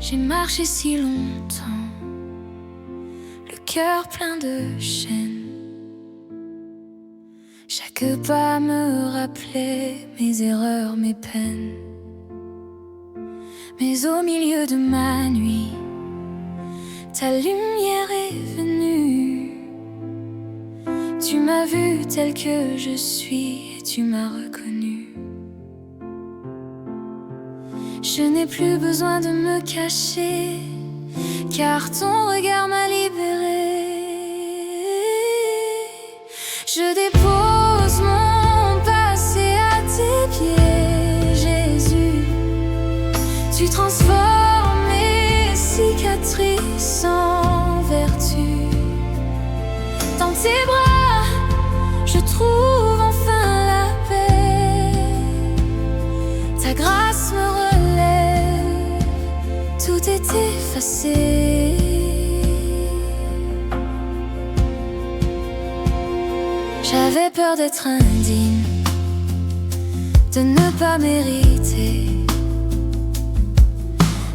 J'ai marché si longtemps, le cœur plein de chaînes. Chaque pas me rappelait mes erreurs, mes peines. Mais au milieu de ma nuit, ta lumière est venue. Tu m'as vu tel que je suis et tu m'as reconnu. Je n'ai plus besoin de me cacher, car ton regard m'a libérée. Je dépose mon passé à tes pieds, Jésus. Tu transformes mes cicatrices en vertu. Dans tes bras, je trouve enfin la paix. Ta grâce me relève, tout est effacé. J'avais peur d'être indigne, de ne pas mériter,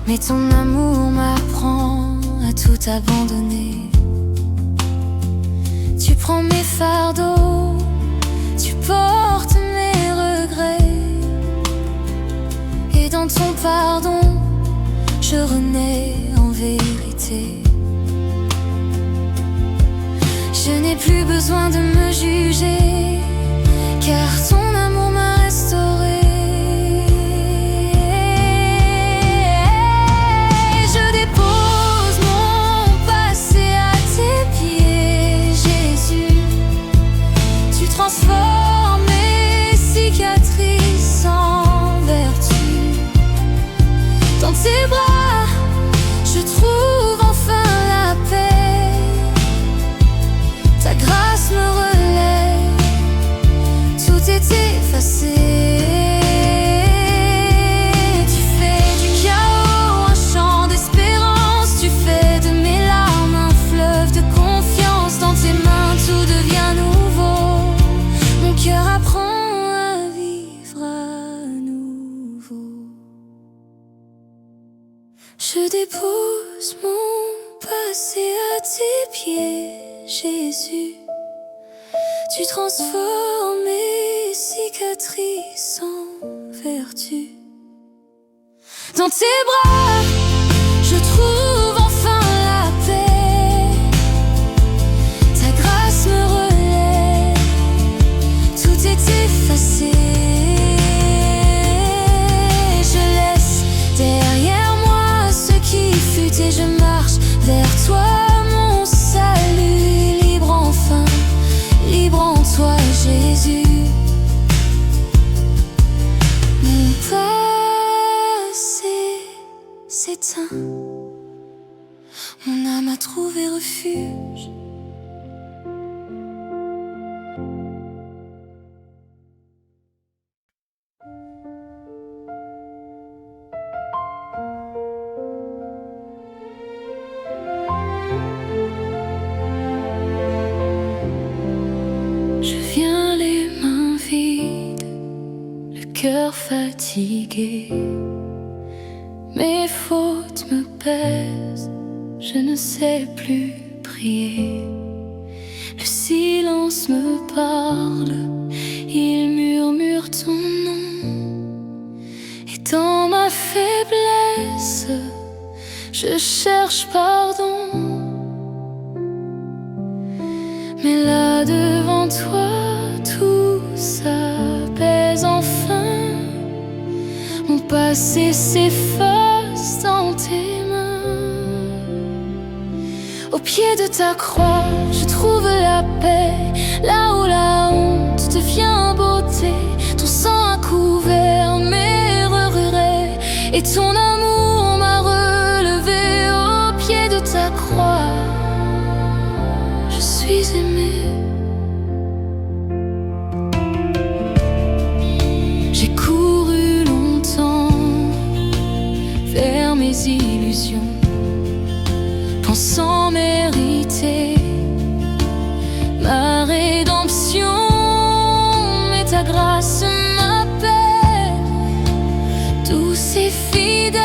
mais ton amour m'apprend à tout abandonner. Tu prends mes fardeaux, tu portes mes regrets, et dans ton pardon, je renais en vérité. Je n'ai plus besoin de me juger, car ton amour m'a restauré. Je dépose mon passé à tes pieds, Jésus. Tu transformes mes cicatrices en vertu. Dans tes bras, je trouve enfin la paix. Ta grâce me relève, tout est effacé. Tu fais du chaos un champ d'espérance. Tu fais de mes larmes un fleuve de confiance. Dans tes mains tout devient nouveau. Mon cœur apprend à vivre à nouveau. Je dépose mon passé à tes pieds, Jésus. Tu transformes mes cicatrices en vertu. Dans tes bras, je trouve enfin la paix. Ta grâce me relève, tout est effacé. Je laisse derrière moi ce qui fut et je marche vers toi, mon salut. Libre enfin, libre en toi, Jésus. Mon passé s'éteint, mon âme a trouvé refuge. Je viens les mains vides, le cœur fatigué. Mes fautes me pèsent, je ne sais plus prier. Le silence me parle, il murmure ton nom. Et dans ma faiblesse, je cherche pardon. Mais là devant toi, tout s'apaise enfin. Mon passé s'efface dans tes mains. Au pied de ta croix, je trouve la paix. Là où la honte devient beauté, ton sang a couvert mes regrets. Et ton amour m'a relevé. Au pied de ta croix, je suis aimé. J'ai couru longtemps vers mes illusions, pensant mériter ma rédemption. Mais ta grâce m'appelle, douce et fidèle.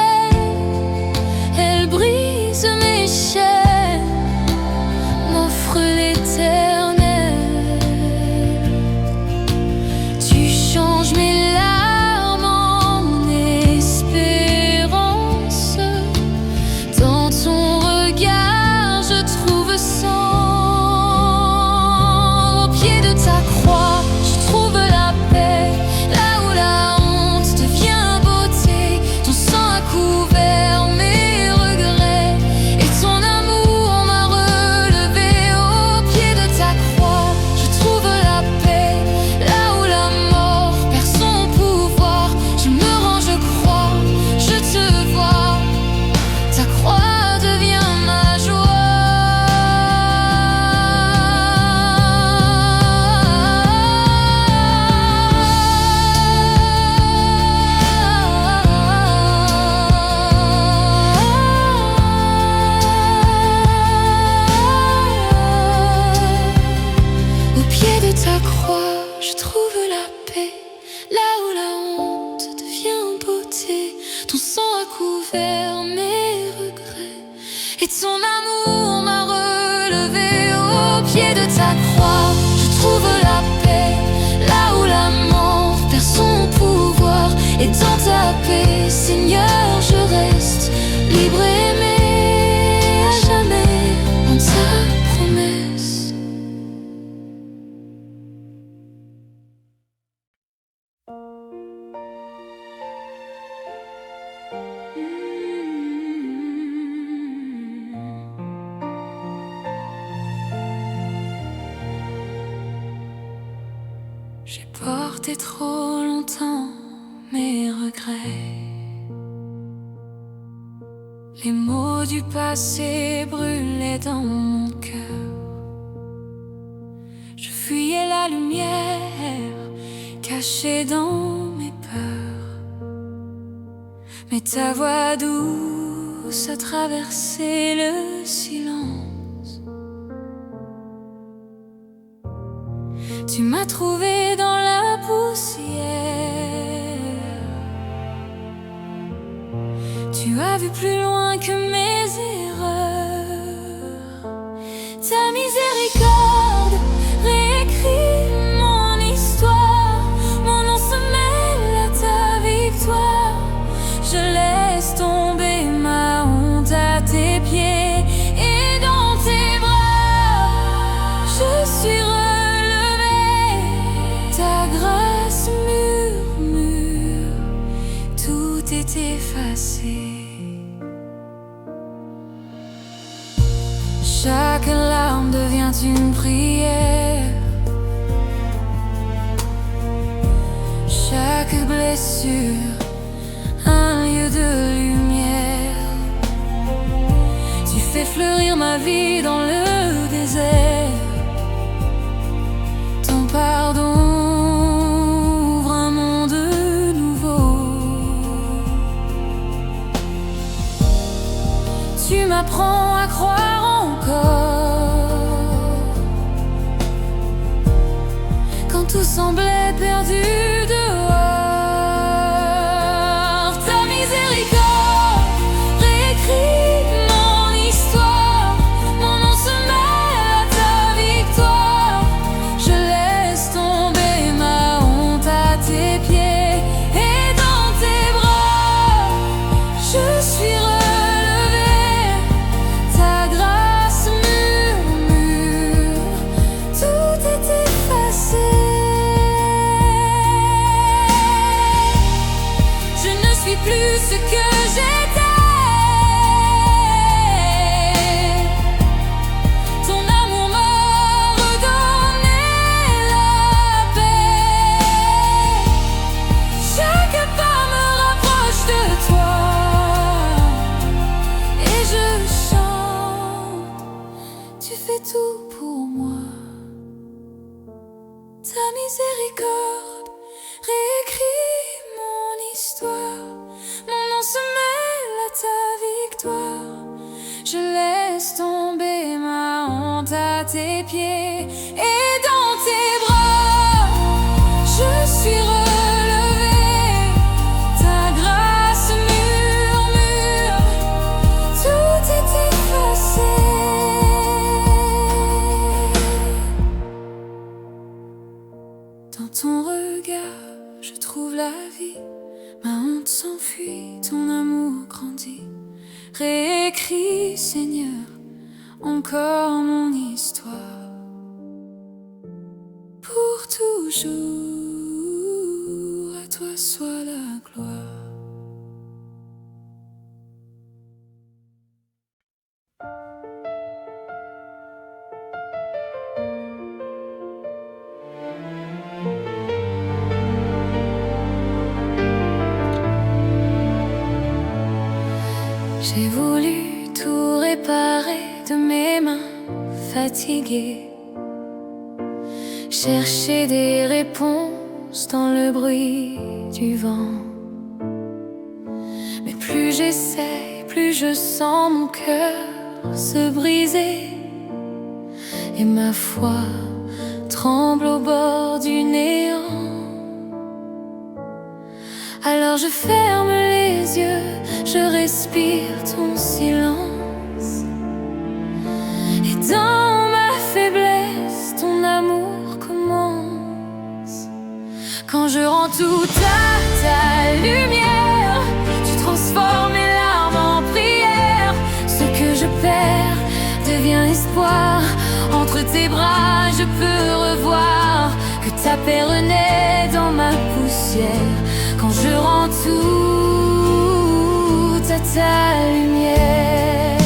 Ton amour m'a relevé au pied de ta croix. Je trouve la paix là où la mort perd son pouvoir. Et dans ta paix, Seigneur, je reste libre et aimé à jamais en ta promesse. J'ai porté trop longtemps mes regrets. Les mots du passé brûlaient dans mon cœur. Je fuyais la lumière, cachée dans mes peurs. Mais ta voix douce a traversé le silence. Tu m'as trouvé dans la poussière. Tu as vu plus loin que mes erreurs. Ta miséricorde réécrit mon histoire. Mon nom se mêle à ta victoire. Je laisse tomber ma honte à tes pieds. Et dans tes bras, je suis relevée. Ta grâce murmure, tout est effacé. Chaque larme devient une prière. Chaque blessure, un lieu de lumière. Tu fais fleurir ma vie dans le désert. Ton pardon ouvre un monde nouveau. Tu m'apprends à croire quand tout semblait perdu dehors. Ta miséricorde réécrit mon histoire. Mon nom se mêle à ta victoire. Je laisse tomber ma honte à tes pieds. Et dans tes bras, je suis plus ce que j'étais. Ton amour m'a redonné la paix. Chaque pas me rapproche de toi. Et je chante, tu fais tout pour moi. Ta miséricorde réécrit mon histoire. Mon nom se mêle à ta victoire. Je laisse tomber ma honte à tes pieds. Et dans tes bras, je suis relevée. Ta grâce murmure, tout est effacé. Dans ton regard, je trouve la vie. Ma honte s'enfuit, ton amour grandit. Réécris, Seigneur, encore mon histoire. Pour toujours, à toi soit la gloire. J'ai voulu tout réparer de mes mains fatiguées, chercher des réponses dans le bruit du vent. Mais plus j'essaie, plus je sens mon cœur se briser. Et ma foi tremble au bord du néant. Alors je ferme les yeux, je respire ton silence. je rends tout à ta lumière, tu transformes mes larmes en prière. Ce que je perds devient espoir. Entre tes bras je peux revoir que ta paix renaît dans ma poussière. Quand je rends tout à ta lumière,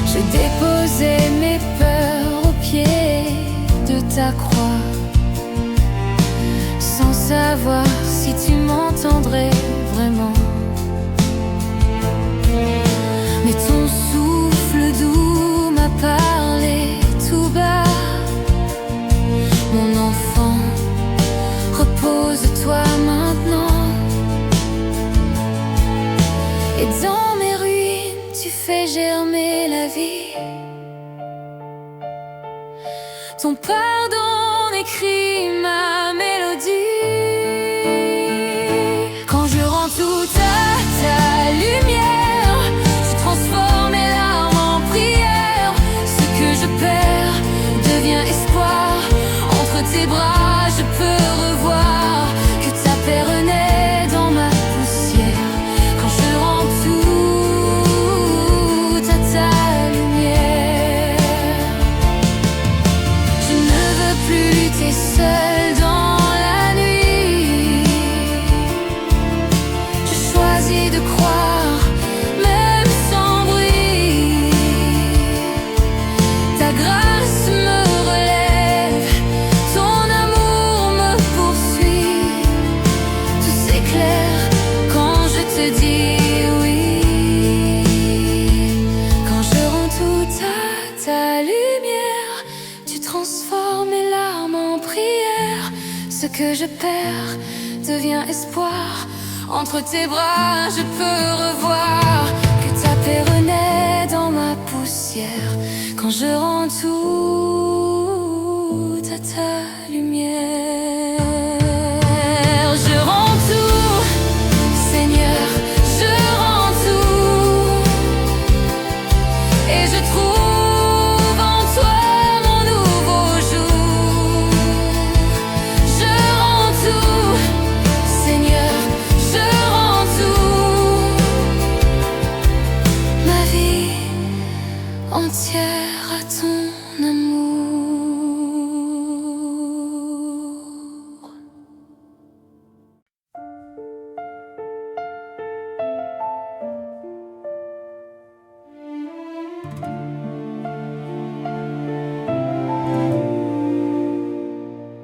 j'ai déposé mes peurs au pied de ta croix, sans savoir si tu m'entendrais vraiment. Mais ton souffle doux m'a parlé tout bas. Mon enfant, repose-toi maintenant. Et dans mes ruines, tu fais germer la vie. Ton pardon écrit ma mélodie. Quand je rends tout à ta lumière, tu transformes mes larmes en prière. Ce que je perds devient espoir. Entre tes bras je peux revoir que ta paix renaît dans ma poussière. Quand je rends tout à ta lumière, je ne veux plus lutter seul dans la nuit. Je choisis de croire même sans bruit. Ta grâce me relève, ton amour me poursuit. Tout s'éclaire quand je te dis oui. Quand je rends tout à ta lumière, tu transformes mes larmes en prière. Ce que je perds devient espoir. Entre tes bras je peux revoir que ta paix renaît dans ma poussière. Quand je rends tout à ta lumière, je rends tout, Seigneur, je rends tout. Et je trouve en toi mon nouveau jour. Je rends tout, Seigneur, je rends tout. Ma vie entière à ton amour.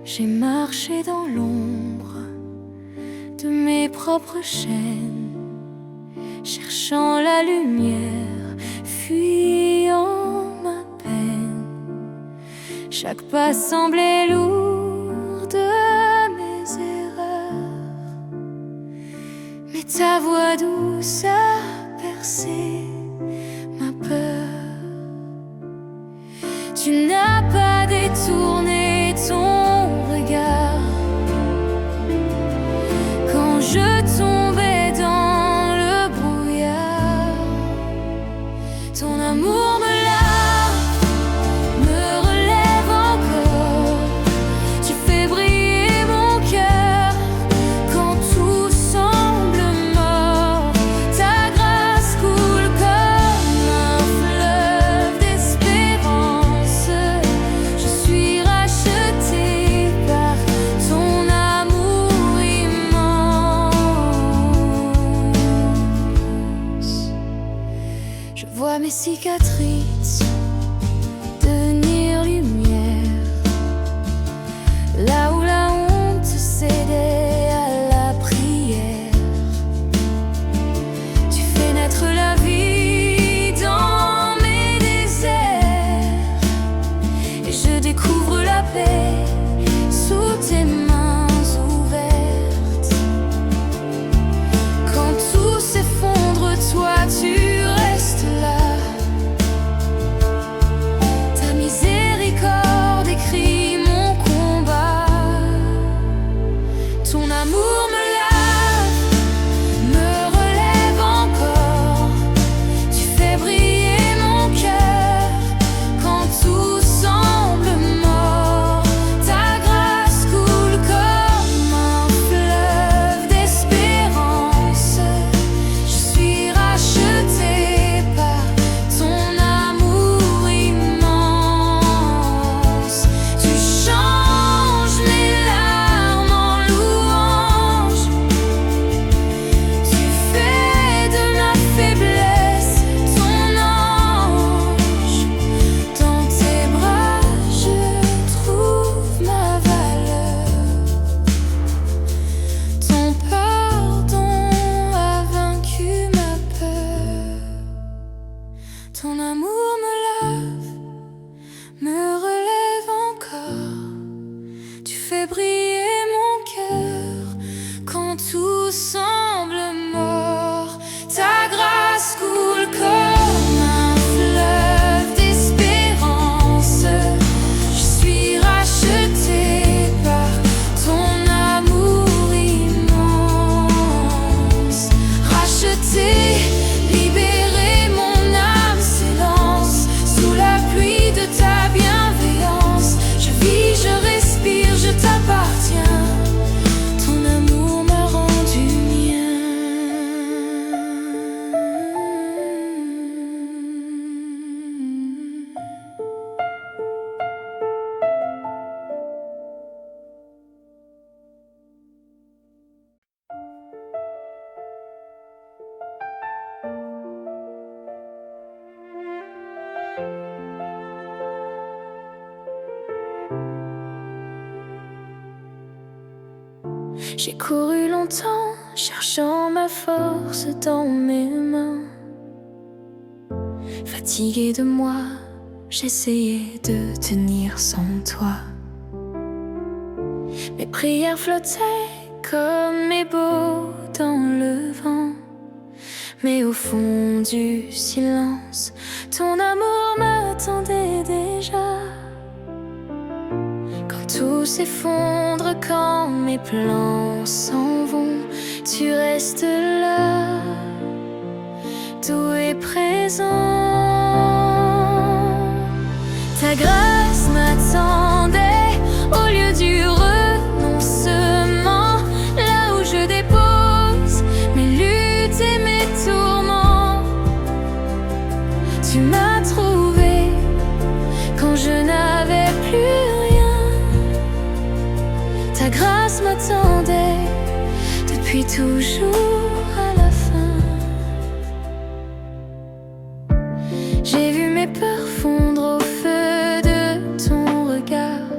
J'ai marché dans l'ombre de mes propres chaînes, cherchant la lumière, fuyant ma peine. Chaque pas semblait lourd de mes erreurs, mais ta voix douce a percé ma peur. Tu n'as pas détourné ton regard quand je tombais dans le brouillard. Ton amour me lave, me relève encore. Tu fais briller mon cœur quand tout semble mort. Ta grâce coule comme un fleuve d'espérance. Je suis racheté par ton amour immense. Je vois mes cicatrices devenir lumière, là où la honte cédait à la prière. Tu fais naître la vie dans mes déserts, et je découvre la paix sous tes mains ouvertes. Quand tout s'effondre, toi tu restes là. Ton amour me lave, me relève encore. Tu fais briller mon cœur quand tout semble mort. Ta grâce coule comme un fleuve d'espérance. Je suis rachetée par ton amour immense. Rachetée, libérée, mon âme s'élance sous la pluie de ta bienveillance. Je vis, je respire, je t'appartiens. Ton amour m'a rendu mien. J'ai couru longtemps, cherchant ma force dans mes mains. Fatiguée de moi, j'essayais de tenir sans toi. Mes prières flottaient comme mes beaux dans le vent. Mais au fond du silence, ton amour m'attendait déjà. Quand tout s'effondre, quand mes plans s'en vont, tu restes là, doux et présent. Ta grâce m'attendait au lieu du renoncement, là où je dépose mes luttes et mes tourments. Tu m'as trouvé quand je n'avais plus rien. Ta grâce m'attendait depuis toujours à la fin. J'ai vu mes peurs fondre au feu de ton regard.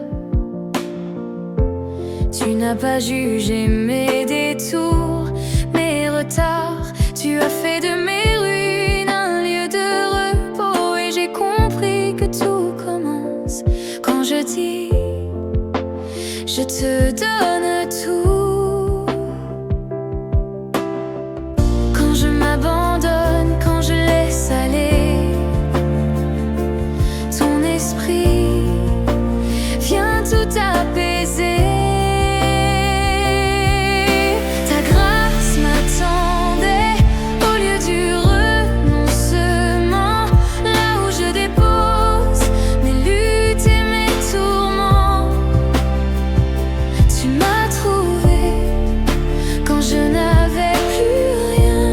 Tu n'as pas jugé mes détours, mes retards. Tu as fait de mes ruines un lieu de repos. Et j'ai compris que tout commence quand je dis: je te donne tout. Quand je m'abandonne, quand je laisse aller, ton esprit vient tout apaiser. Ta grâce m'attendait au lieu du renoncement, là où je dépose mes luttes et mes tourments. Tu m'as trouvé quand je n'avais plus rien.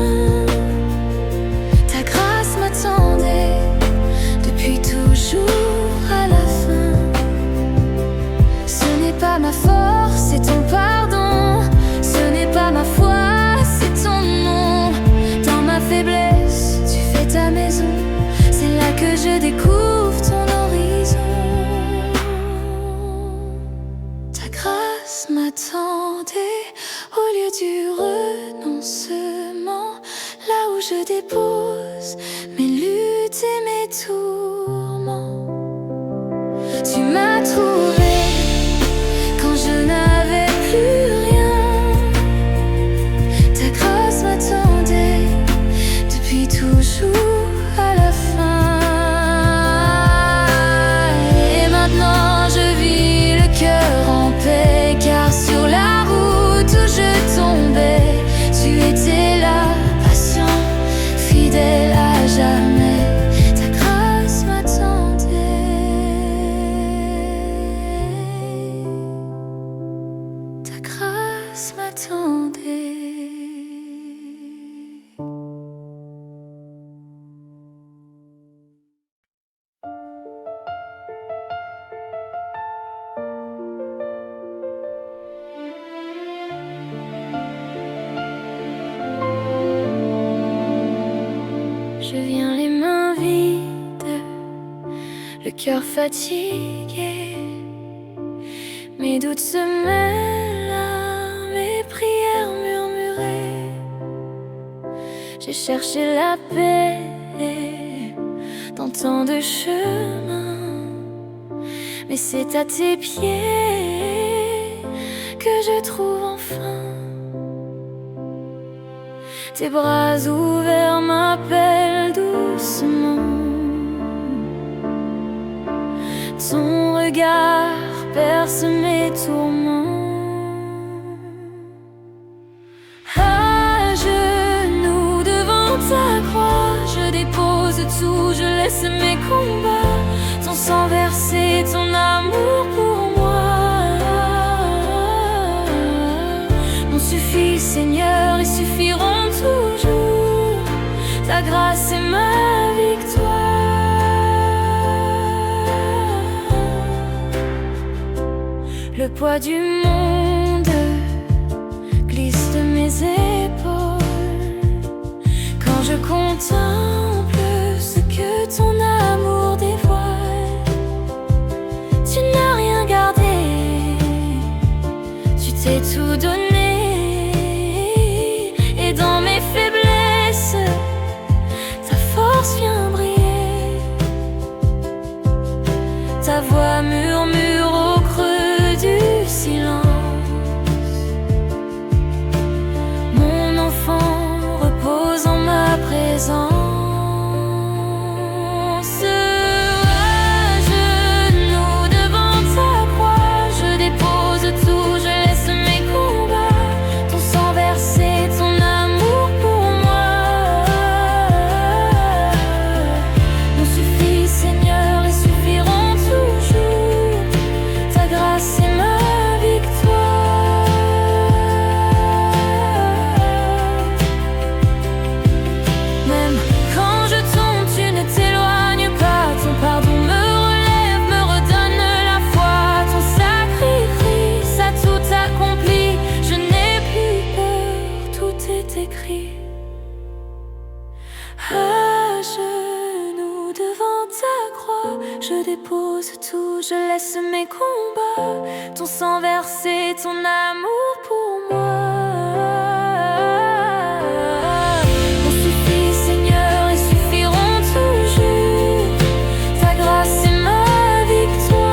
Ta grâce m'attendait depuis toujours à la fin. Ce n'est pas ma force, c'est ton pardon. Ce n'est pas ma foi, c'est ton nom. Dans ma faiblesse, tu fais ta maison. C'est là que je découvre ton horizon. Ta grâce m'attendait au lieu du renoncement, là où je dépose mes luttes et mes tourments. Tu m'as trouvé quand je n'avais plus rien. Ta grâce m'attendait depuis toujours à la fin. Et maintenant je vis le cœur en paix, car sur la route où je tombais, tu étais là, patient, fidèle à jamais. Ta grâce m'attendait. Ta grâce m'attendait. Je viens les mains vides, le cœur fatigué. Mes doutes se mêlent à mes prières murmurées. J'ai cherché la paix dans tant de chemins, mais c'est à tes pieds que je trouve enfin. Tes bras ouverts m'appellent doucement. Ton regard perce mes tourments. À genoux devant ta croix, je dépose tout, je laisse mes combats. Ton sang versé, ton amour pour moi m'ont suffi, Seigneur, et suffiront toujours. Ta grâce est ma victoire. Le poids du monde glisse de mes épaules quand je contemple ce que ton amour dévoile. Tu n'as rien gardé, tu t'es tout donné, et dans mes faiblesses, ta force vient briller. Ta voix murmure au creux du silence. Mon enfant repose en ma présence. À genoux devant ta croix, je dépose tout, je laisse mes combats. Ton sang versé, ton amour pour moi m'ont suffi, Seigneur, et suffiront toujours. Ta grâce est ma victoire. Même quand je tombe, tu ne t'éloignes pas. Ton pardon me relève, me redonne la foi. Ton sacrifice a tout accompli. Je n'ai plus peur, tout est écrit. À genoux devant ta croix, je dépose tout, je laisse mes combats. Ton sang versé, ton amour pour moi m'ont suffi, Seigneur, et suffiront toujours. Ta grâce est ma victoire.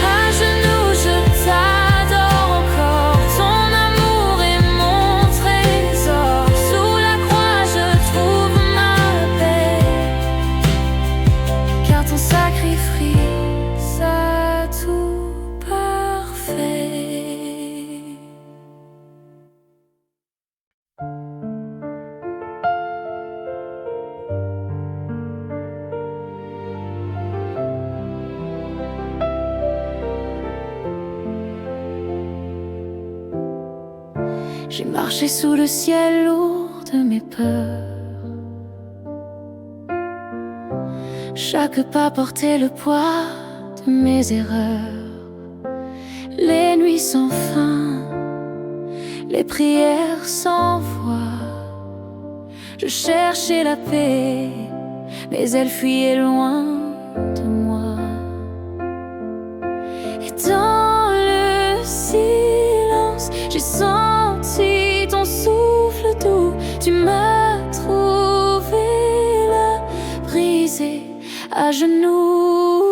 À genoux, je t'adore encore. Ton amour est mon trésor. Sous la croix, je trouve ma paix, car ton sacrifice a tout parfait. J'ai marché sous le ciel lourd de mes peurs. Chaque pas portait le poids de mes erreurs. Les nuits sans fin, les prières sans voix. Je cherchais la paix, mais elle fuyait loin de moi. Et dans le silence, j'ai senti ton souffle doux. Tu m'as trouvé là, brisé à genoux.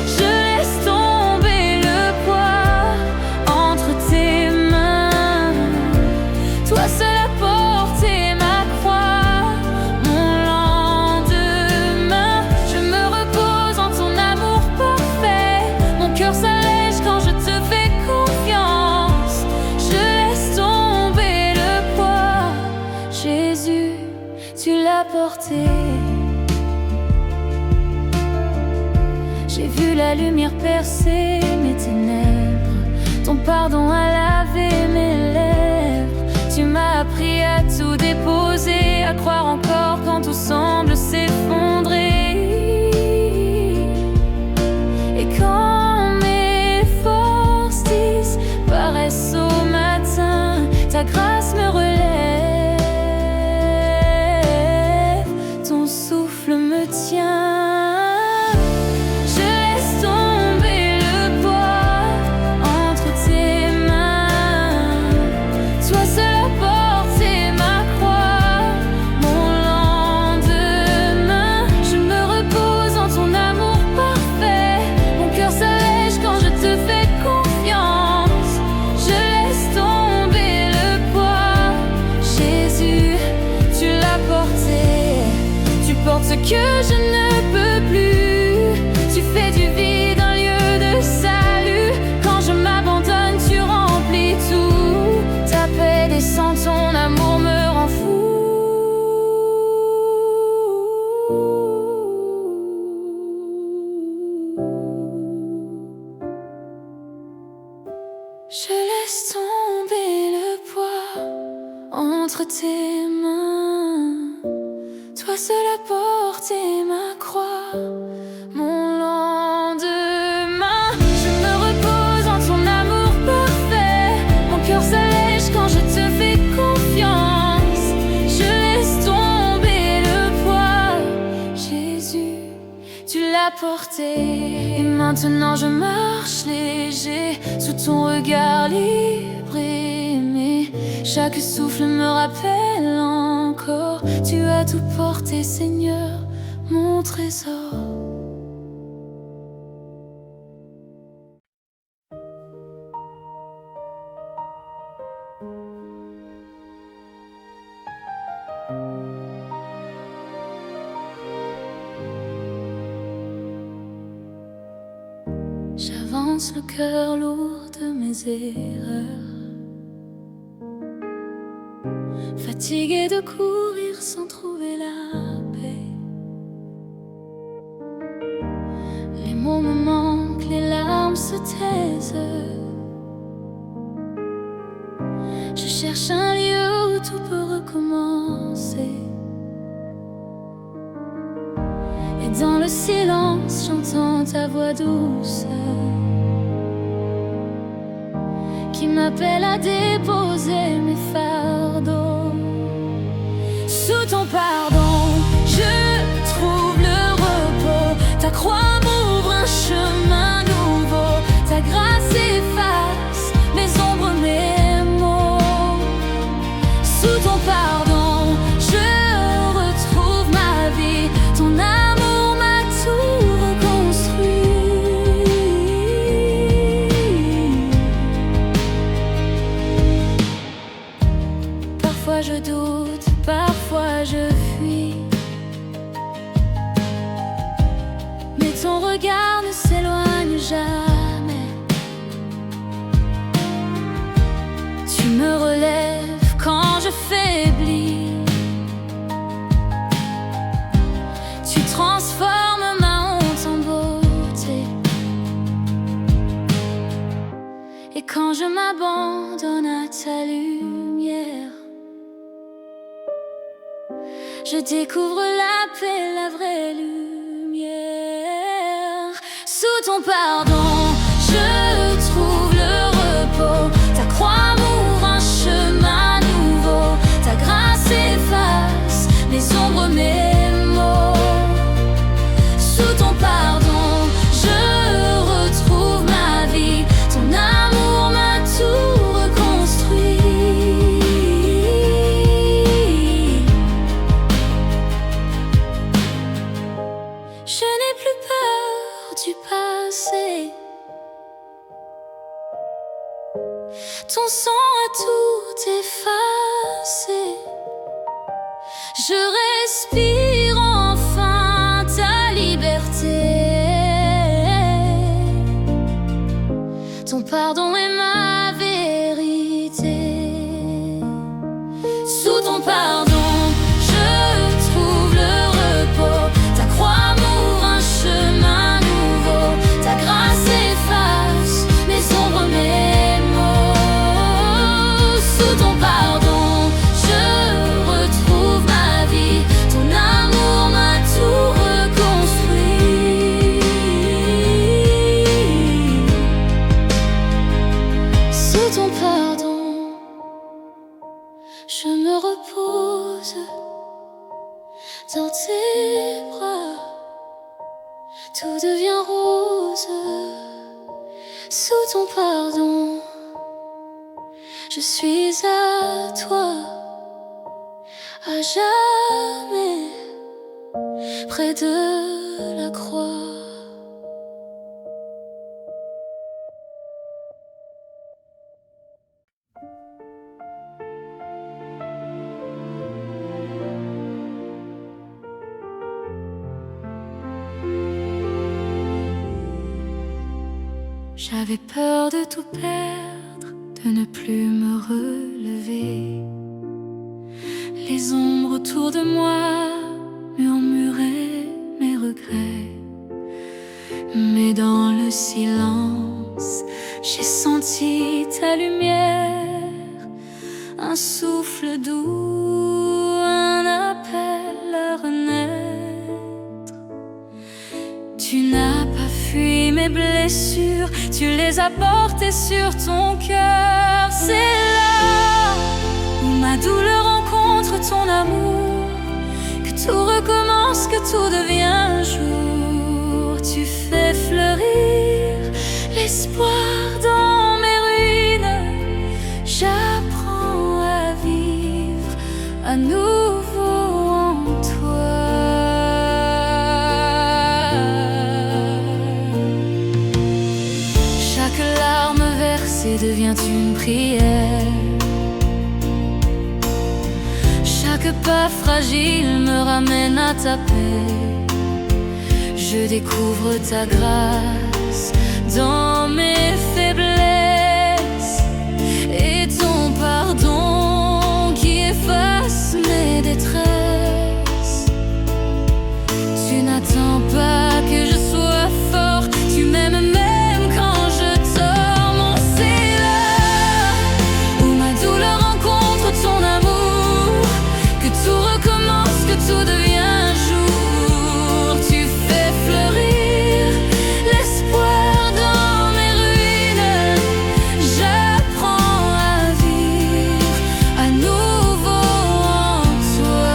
Je laisse tomber le poids entre tes mains. Toi seul as porté ma croix, mon lendemain. Je me repose en ton amour parfait. Mon cœur s'allège quand je te fais confiance. Je laisse tomber le poids. Jésus, tu l'as porté. J'ai vu la lumière percer mes ténèbres. Ton pardon a lavé mes lèvres. Tu m'as appris à tout déposer, à croire encore quand tout semble s'effondrer. Et quand mes forces disparaissent au matin, ta grâce me relève. Ton souffle me tient. Toi ce que je ne peux plus. Tu fais du vide un lieu de salut. Quand je m'abandonne, tu remplis tout. Ta paix descend, ton amour me rend fou. Je laisse tomber le poids entre tes mains. Toi seul as porté ma croix, mon lendemain. Je me repose en ton amour parfait. Mon cœur s'allège quand je te fais confiance. Je laisse tomber le poids. Jésus, tu l'as porté. Et maintenant je marche léger sous ton regard libre et aimé. Chaque souffle me rappelle encore. Tu as tout porté, Seigneur, mon trésor. J'avance le cœur lourd de mes erreurs, fatigué de courir sans trouver la paix. Les mots me manquent, les larmes se taisent. Je cherche un lieu où tout peut recommencer. Et dans le silence, j'entends ta voix douce qui m'appelle à déposer mes fardeaux. Sous ton pardon, je trouve le repos. Ta croix m'ouvre un chemin nouveau. Ta grâce efface mes ombres, mes maux. Sous ton pardon, je retrouve ma vie. Ton amour m'a tout reconstruit. Parfois je doute, parfois je fuis, mais ton regard ne s'éloigne jamais. Tu me relèves quand je faiblis. Tu transformes ma honte en beauté. Et quand je m'abandonne à ta lumière, je découvre la paix, la vraie lumière. Sous ton pardon, je trouve le repos. Ta croix m'ouvre un chemin nouveau. Ta grâce efface mes ombres, mes maux. Sous ton pardon, je retrouve ma vie. Ton amour m'a tout reconstruit. Je n'ai plus peur du passé. Ton sang a tout effacé. Je respire enfin ta liberté. Ton pardon est ma vérité. Sous ton pardon, je trouve le repos. Ta croix m'ouvre un chemin nouveau. Ta grâce efface mes ombres, mes maux. Sous ton pardon, je retrouve ma vie. Ton amour m'a tout reconstruit. Sous ton pardon, je me repose dans tes bras. Tout devient rose. Sous ton pardon, je suis à toi, à jamais, près de la croix. J'avais peur de tout perdre, de ne plus me relever. Les ombres autour de moi murmuraient mes regrets. Mais dans le silence, j'ai senti ta lumière, un souffle doux, un appel à renaître. Tu n'as pas fui mes blessures, tu les as portées sur ton cœur. C'est là où ma douleur rencontre ton amour, que tout recommence, que tout devient jour. Tu fais fleurir l'espoir dans mes ruines. J'apprends à vivre à nouveau en toi. Chaque larme versée devient une prière. Chaque pas fragile me ramène à ta paix. Je découvre ta grâce dans mes faiblesses et ton pardon qui efface mes détresses. Tu n'attends pas que je sois fort, tu m'aimes même quand je tords. Mon c'est là où ma douleur rencontre ton amour, que tout recommence, que tout devient jour. Tu fais fleurir l'espoir dans mes ruines. J'apprends à vivre à nouveau en toi.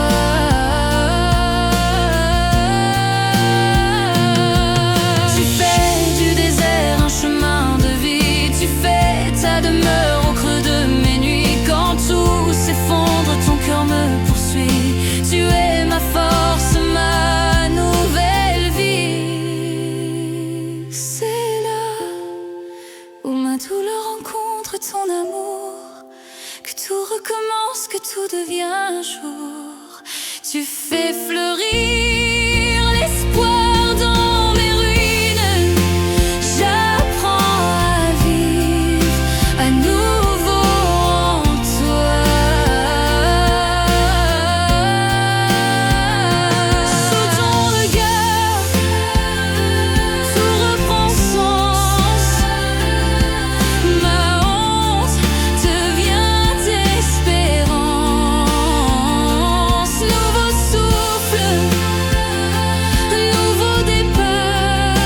Tu fais du désert un chemin de vie, tu fais ta demeure au creux de mes nuits. Quand tout s'effondre, ton cœur me poursuit. Tu es ma force, ma nouvelle vie. C'est là où ma douleur rencontre ton amour, que tout recommence, que tout devient jour. Tu fais fleurir l'espoir dans mes ruines. J'apprends à vivre à nouveau en toi. Sous ton regard, tout reprend sens. Ma honte devient espérance. Nouveau souffle, nouveau départ.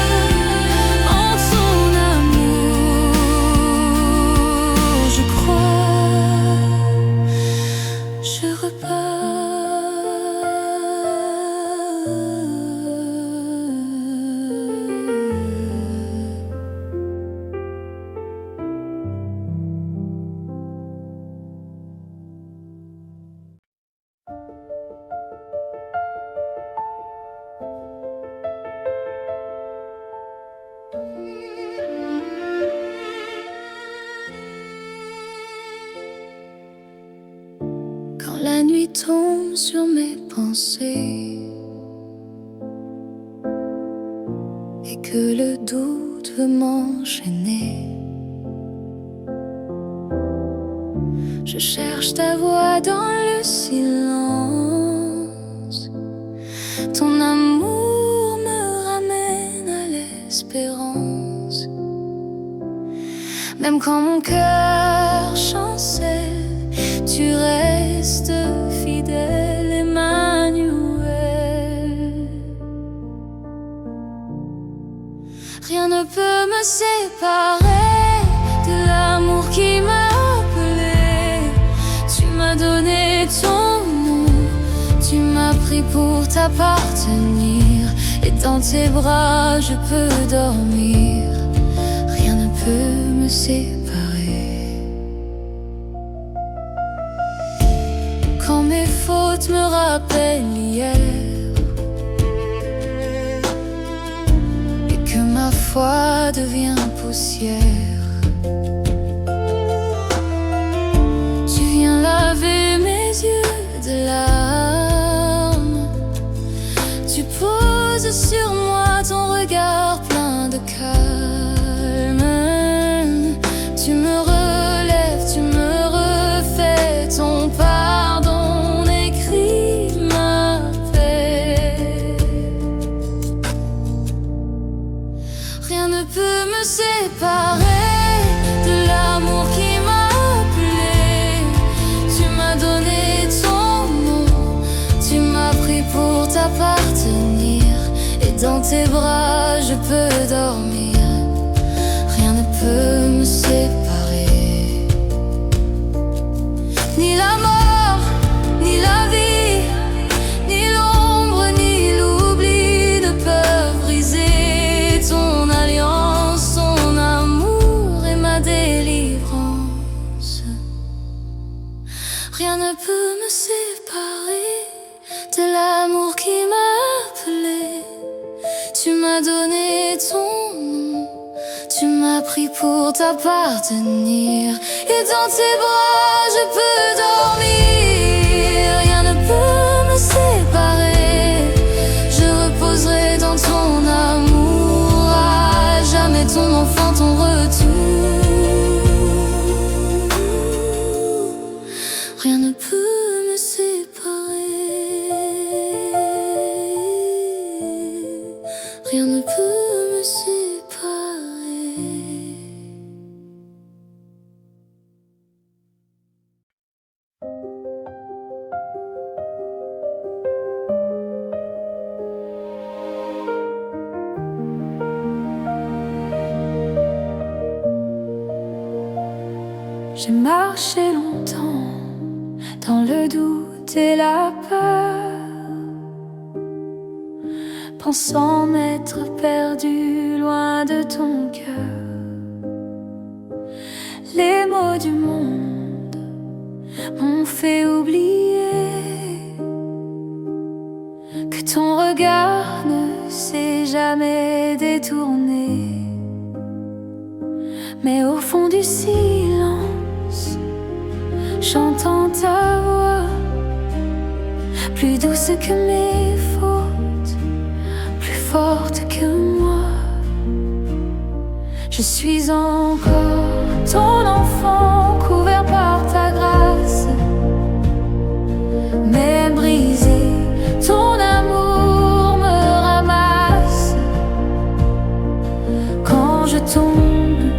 En ton amour, je crois, je repars. Quand la nuit tombe sur mes pensées et que le doute veut m'enchaîner, je cherche ta voix dans le silence. Ton amour me ramène à l'espérance. Même quand mon cœur chancelle, tu restes fidèle, Emmanuel. Rien ne peut me séparer de l'amour qui m'a appelé. Tu m'as donné ton nom, tu m'as pris pour t'appartenir, et dans tes bras je peux dormir. Rien ne peut me séparer. Quand mes fautes me rappellent hier et que ma foi devient poussière, tu viens laver mes yeux de larmes. Tu poses sur moi ton regard plein de calme. pour t'appartenir, et dans tes bras je peux dormir. Rien ne peut me séparer, ni la mort, ni la vie, ni l'ombre, ni l'oubli ne peuvent briser ton alliance, ton amour et ma délivrance. Rien ne peut me séparer de l'amour qui m'a appelé. Tu m'as donné ton nom, tu m'as pris pour t'appartenir, et dans tes bras je peux dormir. Rien ne peut me séparer, je reposerai dans ton amour, à jamais ton enfant, ton retour. Rien ne peut me séparer, rien ne peut me séparer. J'ai marché longtemps dans le doute et la peur, pensant m'être perdu loin de ton cœur. Les mots du monde m'ont fait oublier que ton regard ne s'est jamais détourné. Mais au fond du silence, j'entends ta voix, plus douce que mes fautes, plus forte que moi. Je suis encore ton enfant, couvert par ta grâce. Même brisé, ton amour me ramasse. Quand je tombe,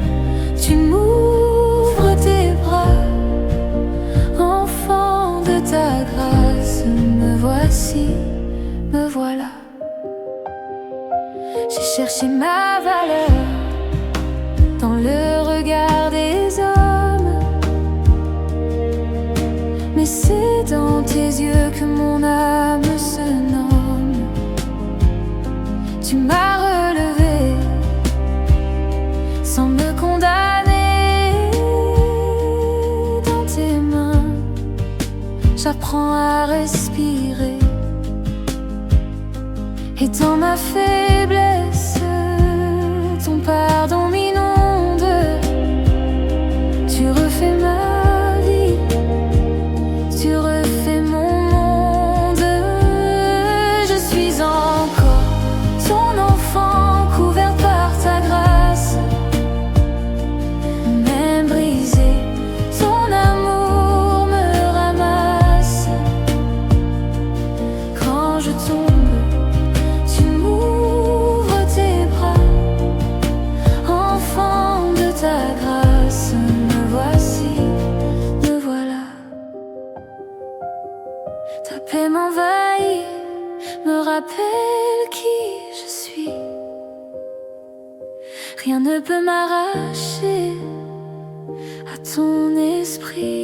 tu m'ouvres tes bras. Enfant de ta grâce, me voici, me voilà. J'ai cherché ma valeur dans le regard des hommes, mais c'est dans tes yeux que mon âme se nomme. Tu m'as relevé sans me condamner. Dans tes mains, j'apprends à respirer, et dans ma faiblesse, ton pardon m'inonde. Tu refais ma vie, tu refais mon monde. Je suis encore ton enfant, couvert par ta grâce. Même brisé, ton amour me ramasse. Quand je tombe, tu m'ouvres tes bras. Enfant de ta grâce, me voici, me voilà. Ta paix m'envahit, me rappelle qui je suis. Rien ne peut m'arracher à ton esprit.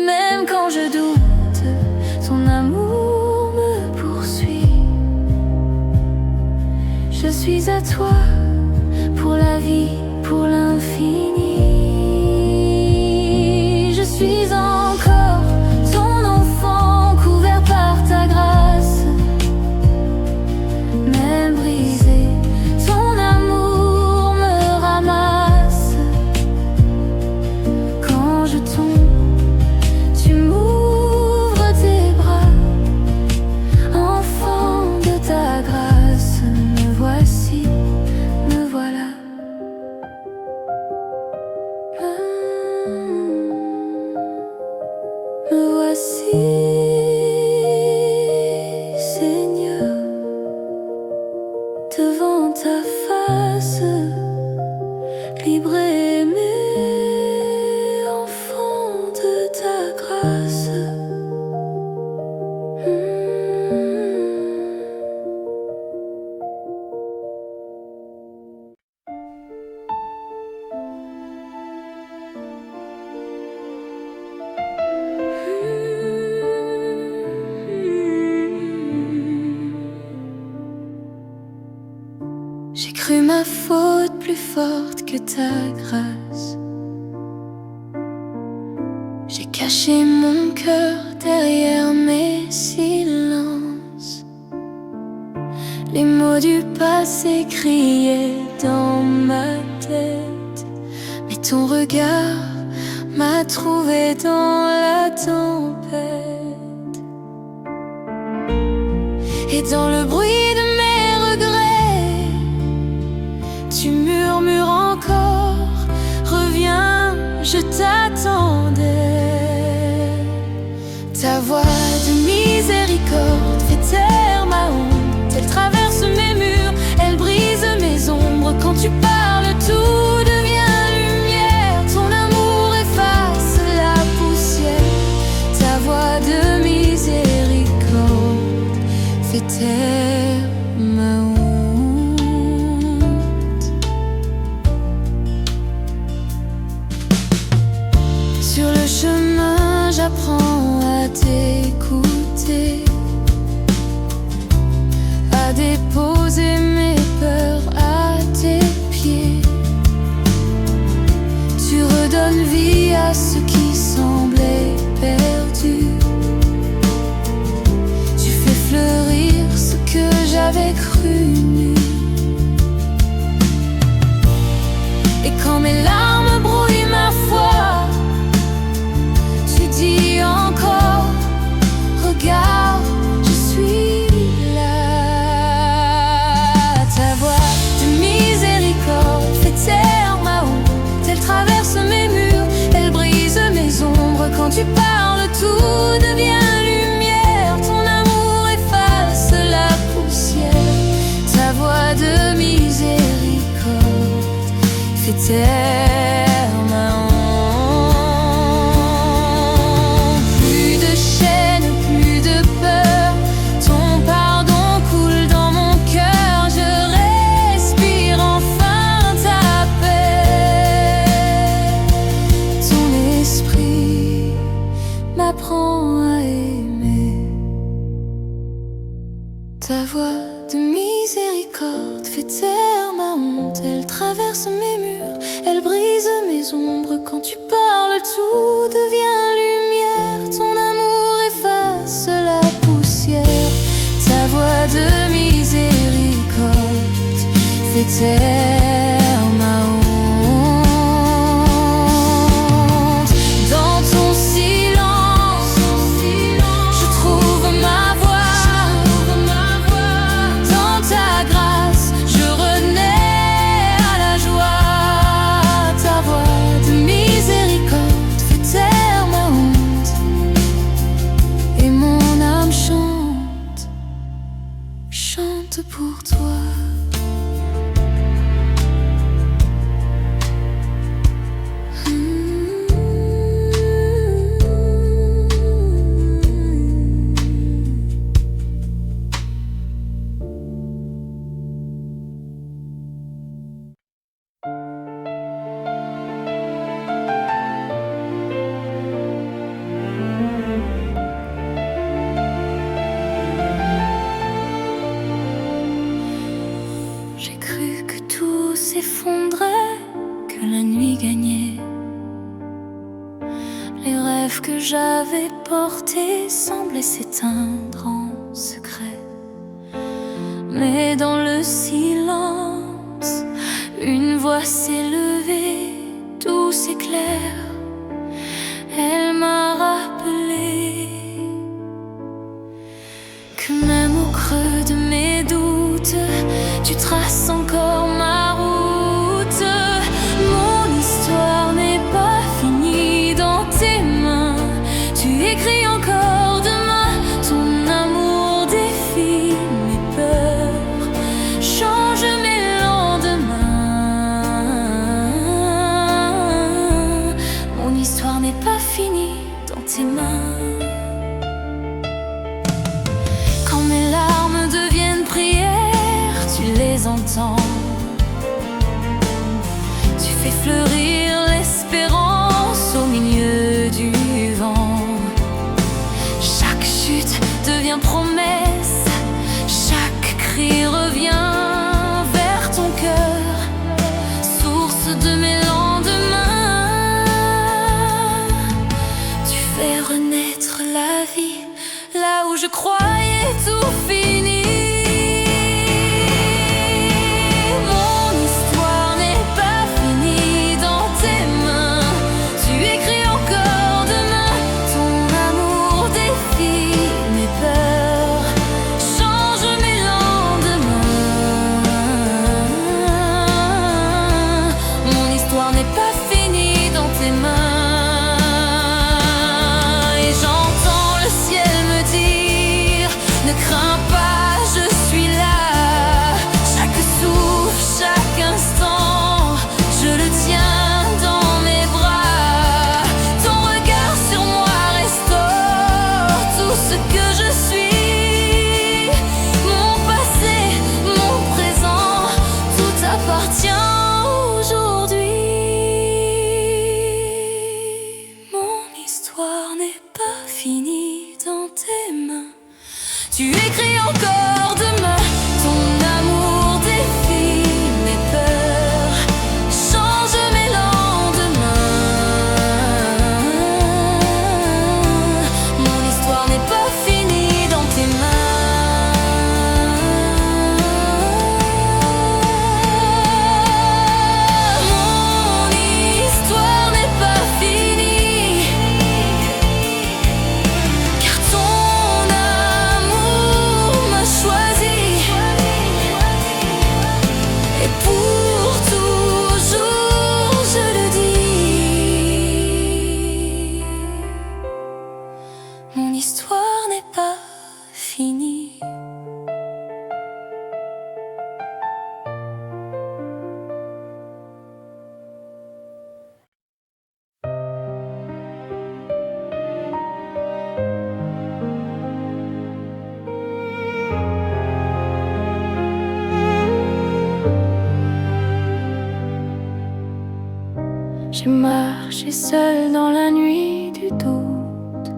Même quand je doute, ton amour me poursuit. Je suis à toi pour la vie, pour l'infini. Je suis encore ton enfant, couvert par ta grâce. Même brisé, ton amour me ramasse. Quand ma faute plus forte que ta grâce. J'ai caché mon cœur derrière mes silences. Les mots du passé criaient dans ma tête, mais ton regard m'a trouvé dans la tempête. Et dans le bruit de mes regrets, tu murmures encore: reviens, je t'attendais. Ta voix de miséricorde fait taire ma honte. Elle traverse mes murs, elle brise mes ombres. Quand tu parles, tout devient lumière. Ton amour efface la poussière. Ta voix de miséricorde fait taire ma honte. Sur le chemin, j'apprends à t'écouter, à déposer mes peurs à tes pieds. Tu redonnes vie à ce qui semblait perdu. Tu fais fleurir ce que j'avais cru nu. Et quand mes larmes brouillent ma foi, tu dis encore: regarde, je suis là. Ta voix de miséricorde fait taire ma honte. Elle traverse mes murs, elle brise mes ombres. Quand tu parles, tout devient lumière. Ton amour efface la poussière. Ta voix de miséricorde fait taire ma honte. Plus de chaînes, plus de peur. Ton pardon coule dans mon cœur. Je respire enfin ta paix. Ton esprit m'apprend à aimer. Ta voix de miséricorde fait taire ma honte. Elle traverse mes murs, elle brise mes ombres. Quand tu parles, tout devient lumière. Ton amour efface la poussière. Ta voix de miséricorde fait taire ma honte. Dans ton silence, je trouve ma voix. Dans ta grâce, je renais à la joie. Ta voix de miséricorde fait taire ma honte. Et mon âme chante, chante pour toi. J'ai cru que tout s'effondrait, que la nuit gagnait. Les rêves que j'avais portés semblaient s'éteindre en secret. Mais dans le silence, une voix s'est levée, douce et claire. Elle m'a rappelé que même au creux de mes doutes, tu traces encore ma route. Mon histoire n'est pas finie dans tes mains. Tu écris encore demain. Ton amour défie mes peurs, change mes lendemains. Mon histoire n'est pas finie dans tes mains. Quand mes larmes deviennent prières, tu les entends. Tu fais fleurir l'espérance au milieu du vent. Chaque chute devient promesse, chaque cri revient vers ton cœur. fait renaître la vie là où je croyais tout fini. Mon histoire n'est pas finie dans tes mains. Tu écris encore demain. Ton amour défie mes peurs, change mes lendemains. Mon histoire n'est pas finie dans tes mains. Ne crains pas, je suis là. Chaque souffle, chaque instant, je le tiens dans mes bras. Ton regard sur moi restaure tout ce que je suis. Mon passé, mon présent, tout appartient aujourd'hui. Mon histoire n'est pas finie dans tes mains. Tu écris encore demain. Ton amour défie mes peurs, change mes lendemains. Mon histoire n'est pas finie dans tes mains. Mon histoire n'est pas finie, car ton choisi. Et pour toujours je le dis, mon histoire n'est pas finie. J'ai marché seul dans la nuit du doute.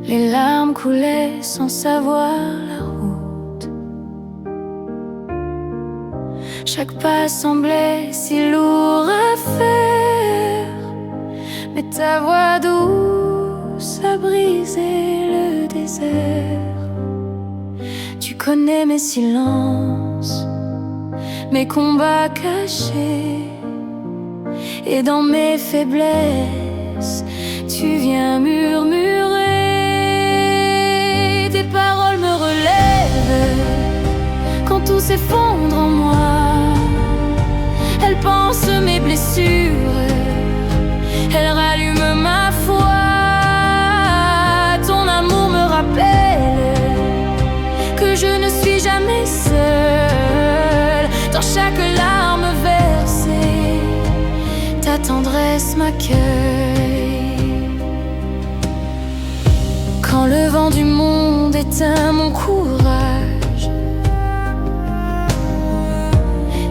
Les larmes coulaient sans savoir la route. Chaque pas semblait si lourd à faire, mais ta voix douce a brisé le désert. Tu connais mes silences, mes combats cachés, et dans mes faiblesses, tu viens murmurer. Tes paroles me relèvent quand tout s'effondre en moi. Elles pansent mes blessures, elles rallument ma foi. Ton amour me rappelle que je ne suis jamais seule. Dans chaque larme versée, ta tendresse m'accueille. Quand le vent du monde éteint mon courage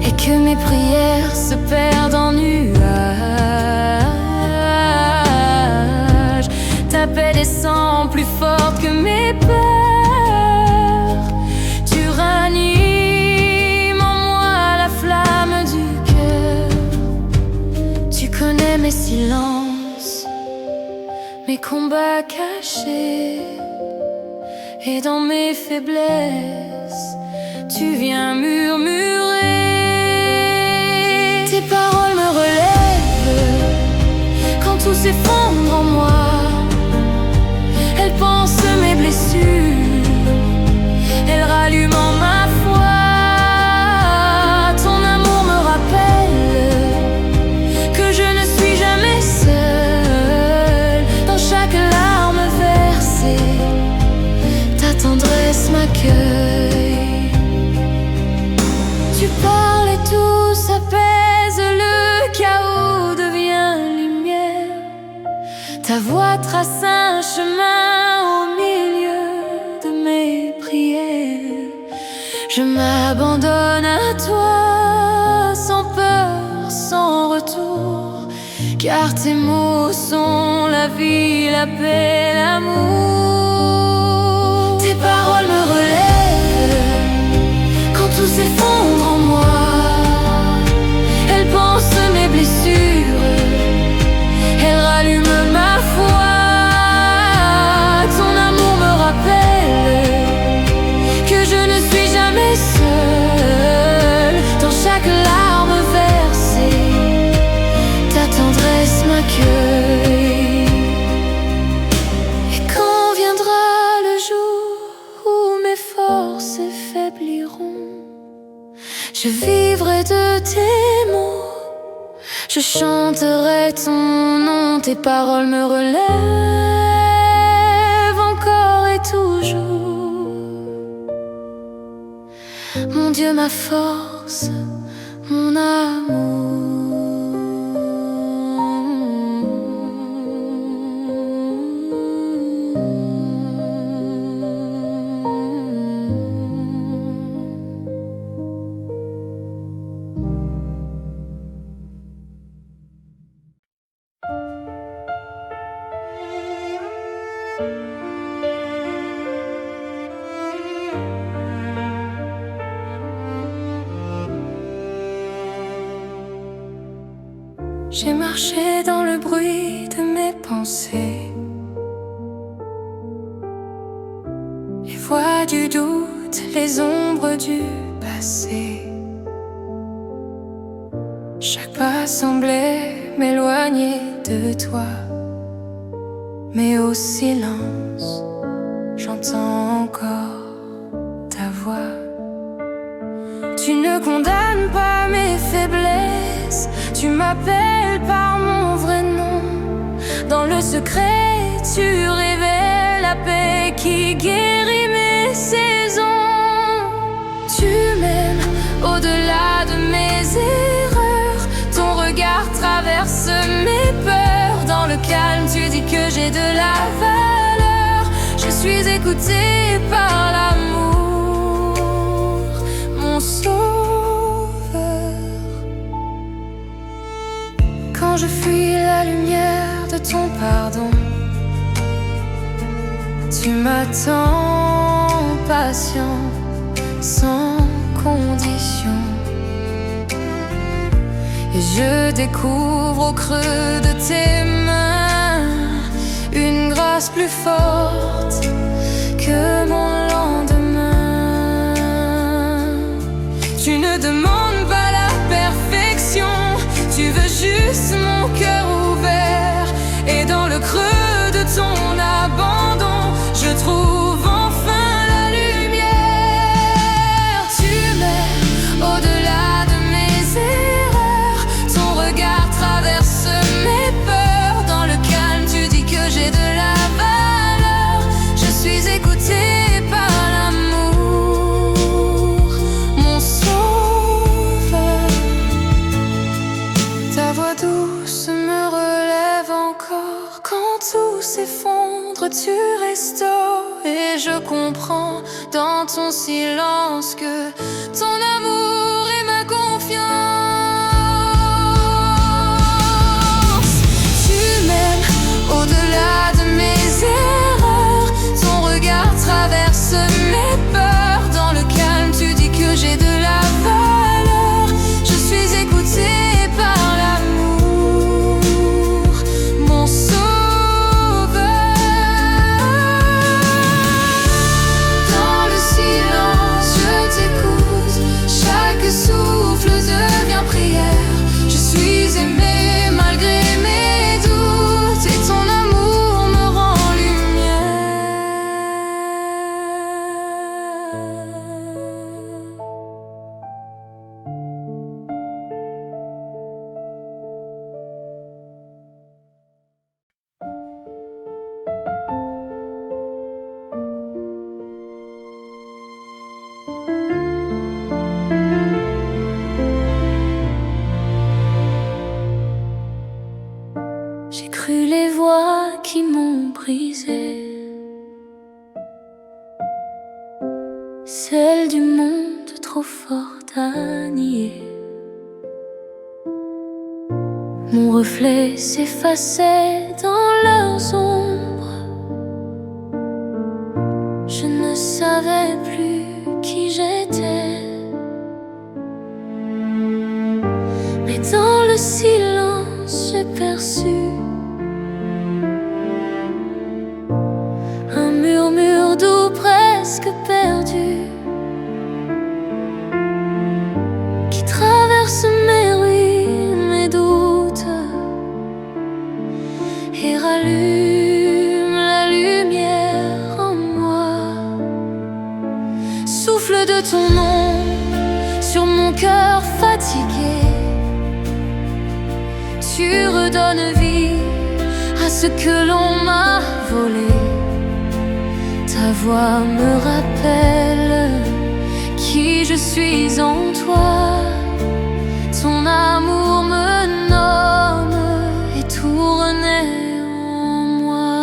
et que mes prières se perdent en nuages, ta paix descend plus forte que mes peurs. Tu ranimes en moi la flamme du cœur. Tu connais mes silences, mes combats cachés, et dans mes faiblesses, tu viens murmurer. Tes paroles me relèvent quand tout s'effondre en moi. Elles pansent mes blessures, elles rallument en ma foi. Ton amour me rappelle que je ne suis jamais seule. Dans chaque larme versée, ta tendresse m'accueille. Tu parles et tout s'apaise, le chaos devient lumière. Ta voix trace un chemin au milieu de mes prières. Je m'abandonne à toi, sans peur, sans retour, car tes mots sont la vie, la paix, l'amour. Tes paroles me relèvent quand tout s'effondre en moi. Elles pansent mes blessures, elles rallument Je chanterai ton nom, tes paroles me relèvent encore et toujours. Mon Dieu, ma force, mon amour. J'ai marché dans le bruit de mes pensées, les voix du doute, les ombres du passé. Chaque pas semblait m'éloigner de toi, mais au silence, j'entends encore ta voix. Tu ne condamnes pas mes faiblesses, tu m'appelles par mon vrai nom. Dans le secret, tu révèles la paix qui guérit mes saisons. Tu m'aimes au-delà de mes erreurs, ton regard traverse mes peurs. Dans le calme, tu dis que j'ai de la valeur. Je suis écoutée par l'amour, mon sauveur. Quand je fuis la lumière de ton pardon, tu m'attends patient, sans condition. Et je découvre au creux de tes mains une grâce plus forte que mon lendemain. Tu ne demandes pas la perfection, tu veux juste mon cœur ouvert. Et dans le creux de ton abandon, je trouve enfin la lumière. Tu m'aimes au-delà de mes erreurs, ton regard traverse mes peurs. Dans le calme, tu dis que j'ai de la valeur. Je suis écoutée par l'amour, mon sauveur. Ta voix douce me relève encore. Quand tout s'effondre, tu restaures. Et je comprends dans ton silence que ton amour est ma confiance. Tu m'aimes au-delà de mes erreurs, ton regard traverse mes peurs. Dans le calme, tu dis que j'ai de la valeur. Je suis écoutée par l'amour, mon sauveur. Dans le silence, je t'écoute. Chaque souffle devient prière. Je suis aimée malgré mes doutes, et ton amour me rend lumière. J'ai cru les voix qui m'ont brisé, celles du monde trop fortes à nier. Mon reflet s'effaçait dans leurs ombres. Je ne savais plus qui j'étais. Mais dans le silence, j'ai perçu un murmure doux presque perdu qui traverse mes ruines, mes doutes, et rallume la lumière en moi. Souffle de ton nom sur mon cœur fatigué, donne vie à ce que l'on m'a volé. Ta voix me rappelle qui je suis en toi. Ton amour me nomme et tout renaît en moi.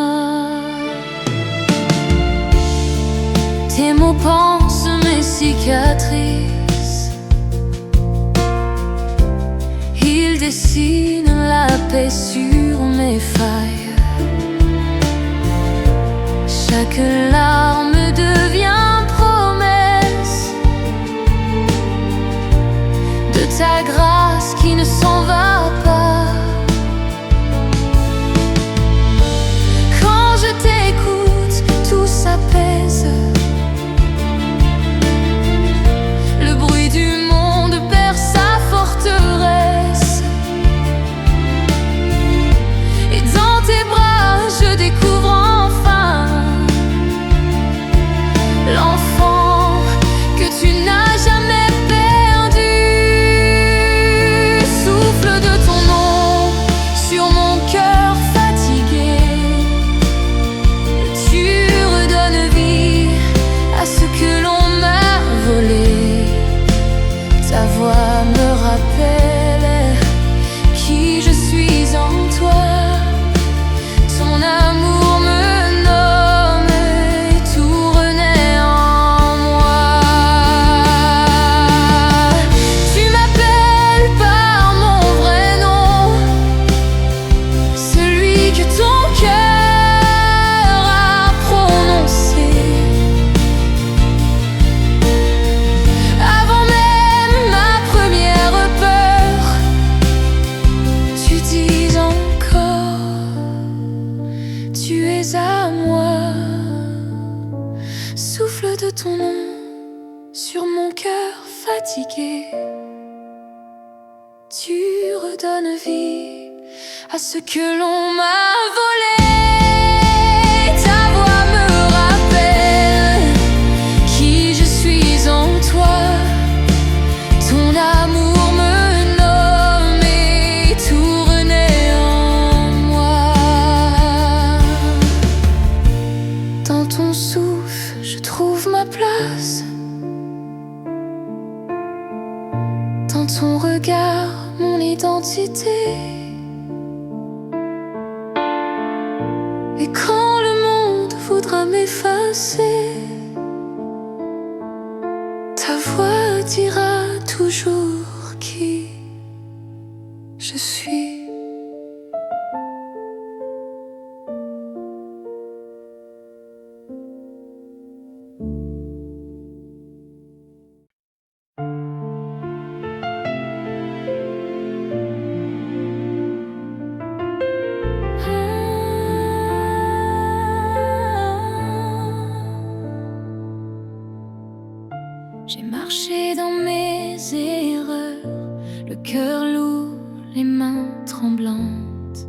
Tes mots pansent mes cicatrices, ils dessinent la paix sur mes failles. Chaque larme devient promesse de ta grâce qui ne s'en va pas. Quand je t'écoute, tout s'apaise. Le bruit du monde perd sa forteresse. Et dans tes bras, je découvre enfin l'enfant que tu n'as jamais perdu. Souffle de ton nom sur mon cœur fatigué. Tu redonnes vie à ce que l'on m'a volé. Ta voix me rappelle qui je suis en toi. Ton amour me nomme et tout renaît en moi. Tu m'appelles par mon vrai nom, celui que ton cœur a prononcé. Avant même ma première peur, tu dis encore, tu es à moi. Souffle de ton nom sur mon cœur fatigué. Tu redonnes vie à ce que l'on m'a volé. Ta voix me rappelle qui je suis en toi. Ton amour me nomme et tout renaît en moi. Dans ton souffle, je trouve ma place. Dans ton regard, mon identité. Et quand le monde voudra m'effacer, ta voix dira toujours qui je suis. J'ai marché dans mes erreurs, le cœur lourd, les mains tremblantes,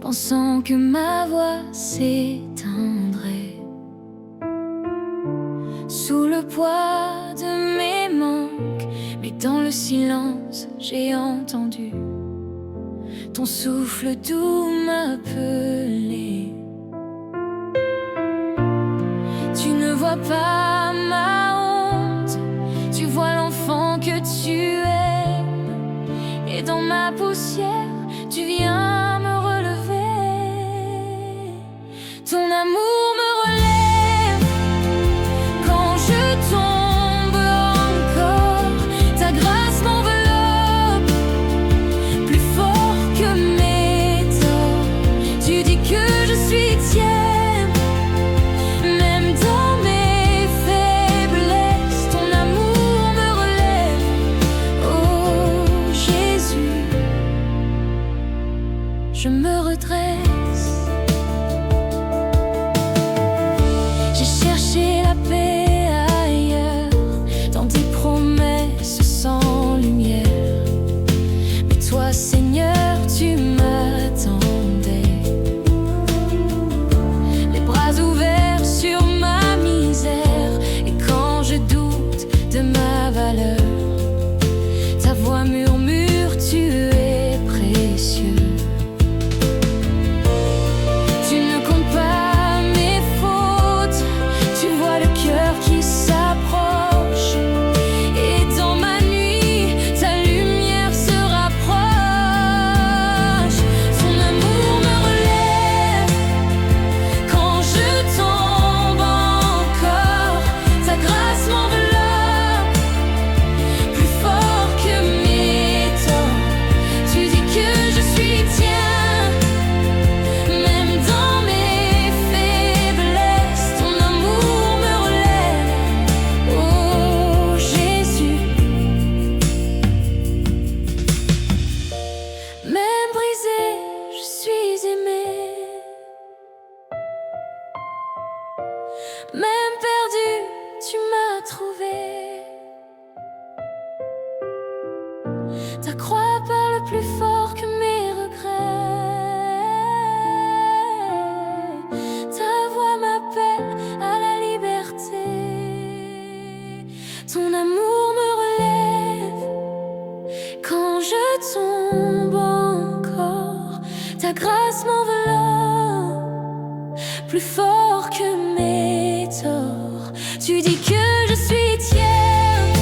pensant que ma voix s'éteindrait. Sous le poids de mes manques, mais dans le silence, j'ai entendu ton souffle doux m'appeler. Tu ne vois pas ma honte, tu vois l'enfant que tu aimes. Et dans ma poussière, tu viens me relever. Ton amour me relève quand je tombe encore. Ta grâce m'enveloppe plus fort que mes torts. Tu dis que je suis tienne, même dans mes faiblesses. Ton amour me relève, oh Jésus. Je me redresse Même perdu, tu m'as trouvé. Ta croix parle plus fort que mes regrets. Ta voix m'appelle à la liberté. Ton amour me relève quand je tombe encore. Ta grâce m'enveloppe plus fort que mes torts. Tu dis que je suis tienne,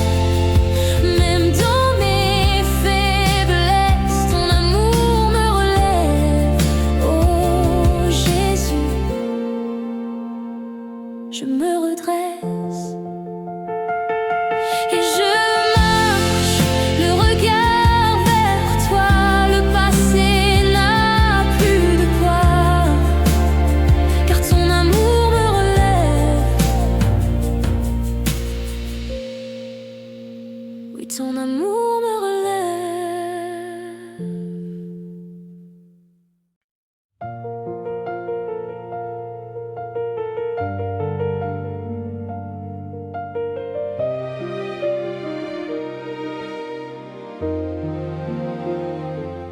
même dans mes faiblesses. Ton amour me relève. Oh Jésus, je me redresse et je marche, le regard vers toi. Le passé n'a plus de poids, car ton amour me relève. Oui, ton amour me relève.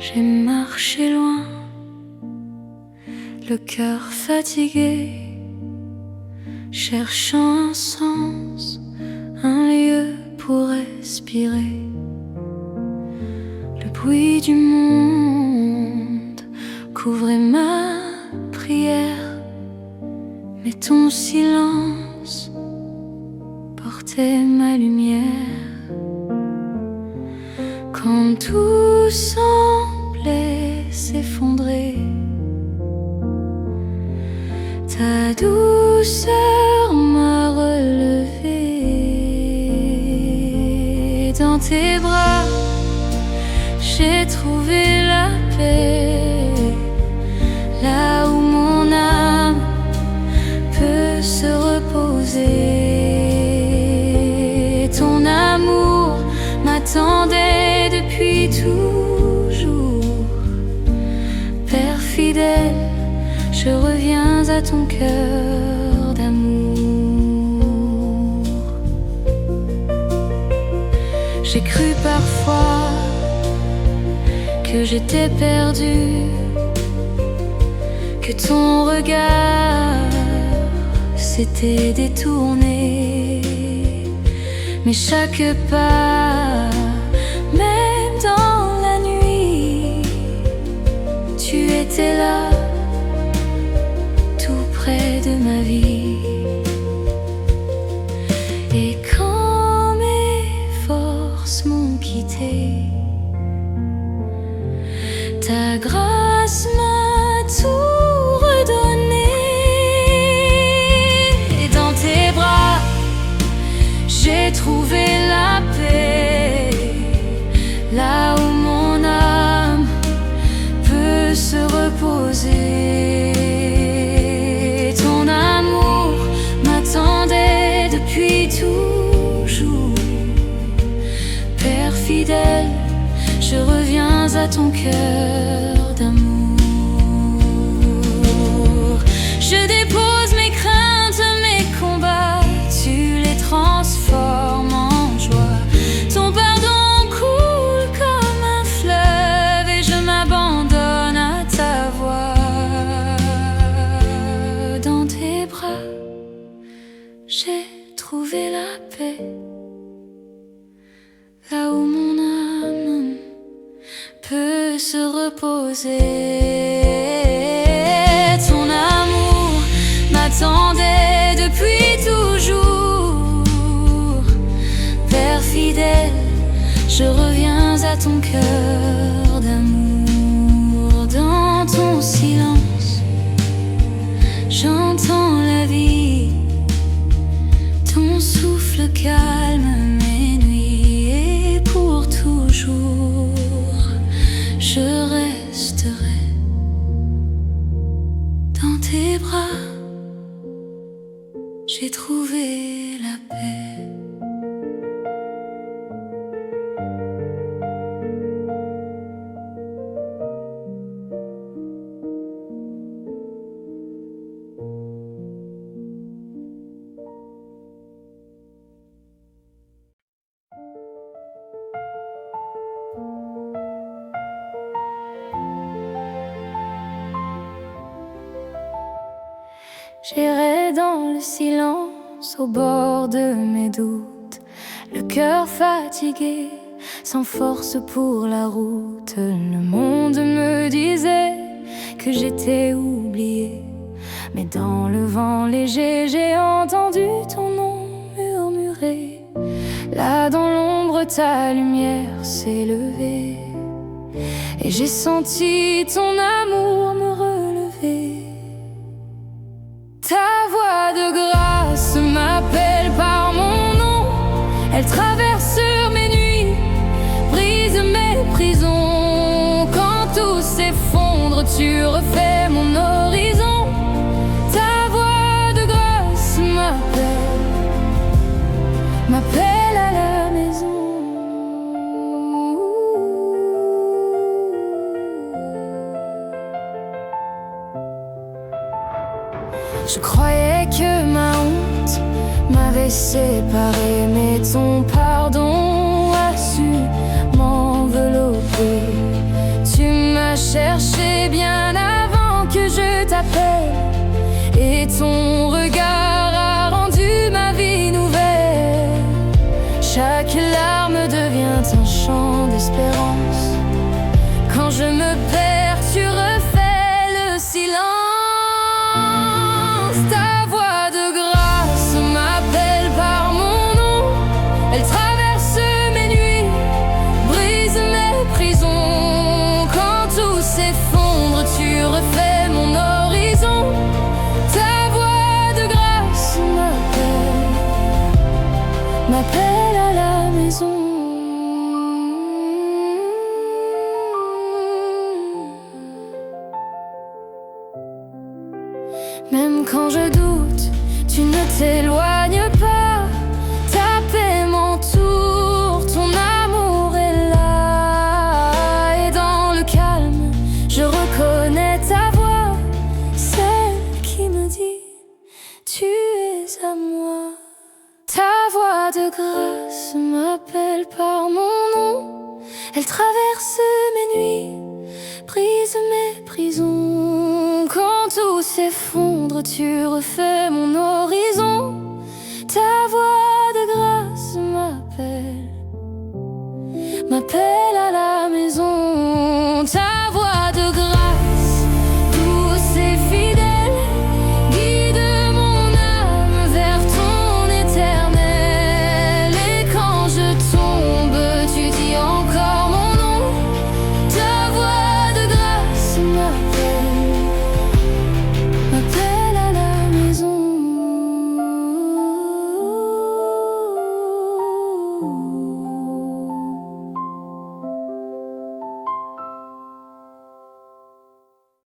J'ai marché loin, le cœur fatigué, cherchant un sens, un lieu pour respirer. Le bruit du monde couvrait ma prière, mais ton silence portait ma lumière. Quand tout semblait s'effondrer, ta douceur m'a relevé. Dans tes bras, j'ai trouvé la paix, là où mon âme peut se reposer. Ton amour m'attendait depuis toujours. Père fidèle, je reviens à ton cœur d'amour. J'ai cru parfois que j'étais perdu, que ton regard s'était détourné. Mais chaque pas, même dans la nuit, tu étais là, tout près de ma vie. Et quand mes forces m'ont quitté, ta grâce m'a tout redonné. Et dans tes bras, j'ai trouvé la paix, là où mon âme peut se reposer. Ton amour m'attendait depuis toujours. Père fidèle, je reviens à ton cœur d'amour. Je dépose mes craintes, mes combats, tu les transformes en joie. Ton pardon coule comme un fleuve et je m'abandonne à ta voix. Dans tes bras, j'ai trouvé la paix, là où mon âme peut se reposer. Ton amour m'attendait depuis toujours. Père fidèle, je reviens à ton cœur d'amour. Dans ton silence, j'entends la vie. Ton souffle calme mes nuits et pour toujours je resterai dans tes bras. J'ai trouvé la paix. J'irai dans le silence au bord de mes doutes, le cœur fatigué, sans force pour la route. Le monde me disait que j'étais oublié, mais dans le vent léger j'ai entendu ton nom murmurer. Là dans l'ombre ta lumière s'est levée, et j'ai senti ton amour me relever. Ta voix de grâce m'appelle par mon nom, elle traverse mes nuits, brise mes prisons. Quand tout s'effondre, tu refais mon horizon. Ta voix de grâce m'appelle à la maison. Je croyais que ma honte m'avait séparé, mais ton pardon a su m'envelopper. Tu m'as cherché bien avant que je t'appelle, et ton regard a rendu ma vie nouvelle. Chaque larme devient un chant d'espérance. Quand je me perds, tu refais le silence. Ta voix de grâce m'appelle par mon nom, elle traverse mes nuits, brise mes prisons. Quand tout s'effondre, tu refais mon horizon. Ta voix de grâce m'appelle à la maison. Même quand je doute, tu ne t'éloignes pas. Ta paix m'entoure, ton amour est là. Et dans le calme, je reconnais ta voix, celle qui me dit tu es à moi. Ta voix de grâce m'appelle par mon nom, elle traverse mes nuits, brise mes prisons. Quand tout s'effondre, tu refais mon horizon. Ta voix de grâce m'appelle à la maison. Ta voix de grâce